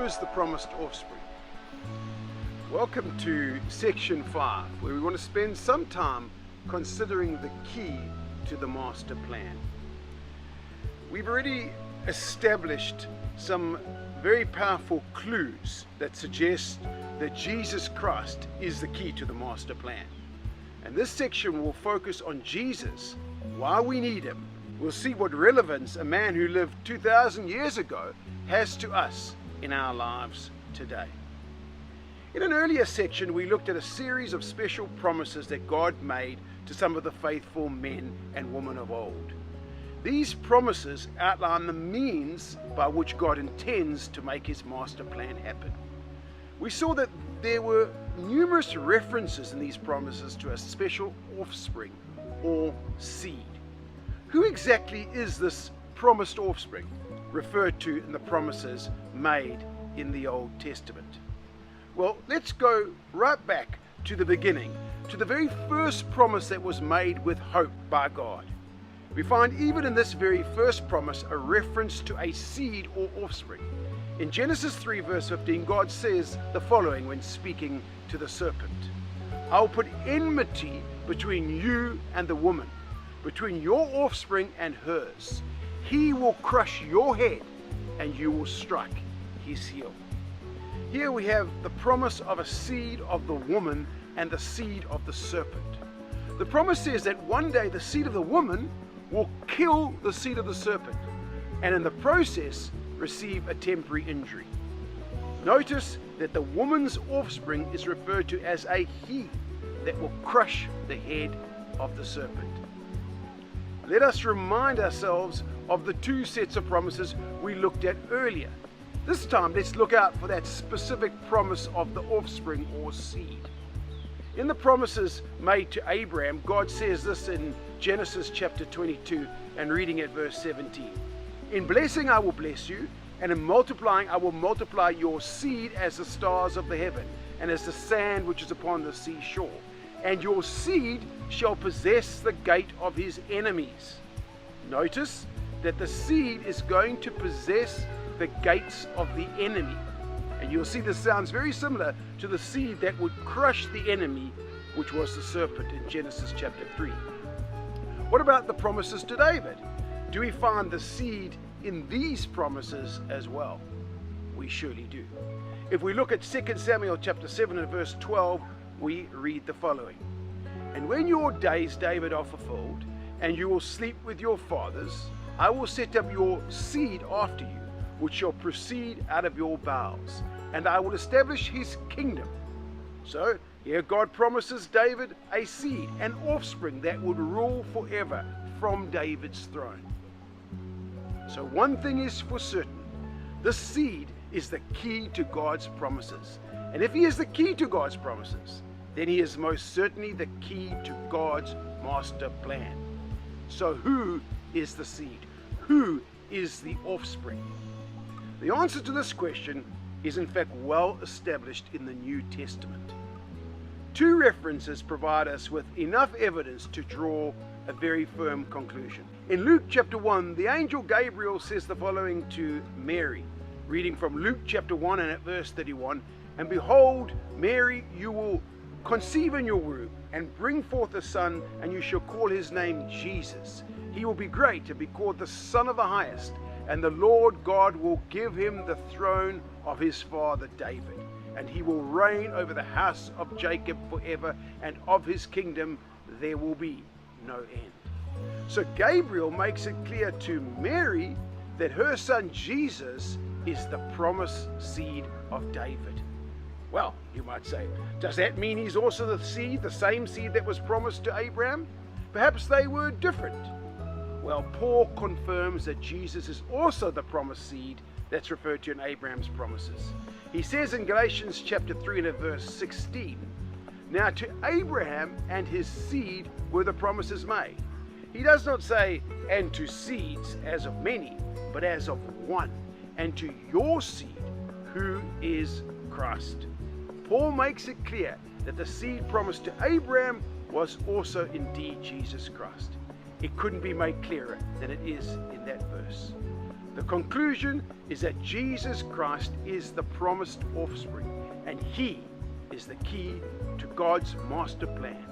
is the promised offspring? Welcome to section 5, where we want to spend some time considering the key to the master plan. We've already established some very powerful clues that suggest that Jesus Christ is the key to the master plan. And this section will focus on Jesus, why we need him. We'll see what relevance a man who lived 2,000 years ago has to us in our lives today. In an earlier section, we looked at a series of special promises that God made to some of the faithful men and women of old. These promises outline the means by which God intends to make his master plan happen. We saw that there were numerous references in these promises to a special offspring or seed. Who exactly is this promised offspring referred to in the promises made in the Old Testament? Well, let's go right back to the beginning, to the very first promise that was made with hope by God. We find even in this very first promise a reference to a seed or offspring. In Genesis 3 verse 15, God says the following when speaking to the serpent: "I will put enmity between you and the woman, between your offspring and hers. He will crush your head and you will strike his heel." Here we have the promise of a seed of the woman and the seed of the serpent. The promise says that one day the seed of the woman will kill the seed of the serpent, and in the process receive a temporary injury. Notice that the woman's offspring is referred to as a he that will crush the head of the serpent. Let us remind ourselves of the two sets of promises we looked at earlier. This time, let's look out for that specific promise of the offspring or seed. In the promises made to Abraham, God says this in Genesis chapter 22 and reading at verse 17. "In blessing I will bless you, and in multiplying I will multiply your seed as the stars of the heaven, and as the sand which is upon the seashore. And your seed shall possess the gate of his enemies." Notice that the seed is going to possess the gates of the enemy. And you'll see this sounds very similar to the seed that would crush the enemy, which was the serpent in Genesis chapter 3. What about the promises to David? Do we find the seed in these promises as well? We surely do. If we look at 2 Samuel chapter 7 and verse 12, we read the following: "And when your days, David, are fulfilled, and you will sleep with your fathers, I will set up your seed after you, which shall proceed out of your bowels, and I will establish his kingdom." So here God promises David a seed, an offspring that would rule forever from David's throne. So one thing is for certain: this seed is the key to God's promises. And if he is the key to God's promises, then he is most certainly the key to God's master plan. So who is the seed? Who is the offspring? The answer to this question is in fact well established in the New Testament. Two references provide us with enough evidence to draw a very firm conclusion. In Luke chapter 1, the angel Gabriel says the following to Mary, reading from Luke chapter 1 and at verse 31, "And behold, Mary, you will conceive in your womb and bring forth a son, and you shall call his name Jesus. He will be great and be called the Son of the Highest, and the Lord God will give him the throne of his father David, and he will reign over the house of Jacob forever, and of his kingdom there will be no end." So Gabriel makes it clear to Mary that her son Jesus is the promised seed of David. Well, you might say, does that mean he's also the seed, the same seed that was promised to Abraham? Perhaps they were different. Well, Paul confirms that Jesus is also the promised seed that's referred to in Abraham's promises. He says in Galatians chapter 3 and verse 16, "Now to Abraham and his seed were the promises made." He does not say, "and to seeds as of many, but as of one, and to your seed, who is Christ." Paul makes it clear that the seed promised to Abraham was also indeed Jesus Christ. It couldn't be made clearer than it is in that verse. The conclusion is that Jesus Christ is the promised offspring, and He is the key to God's master plan.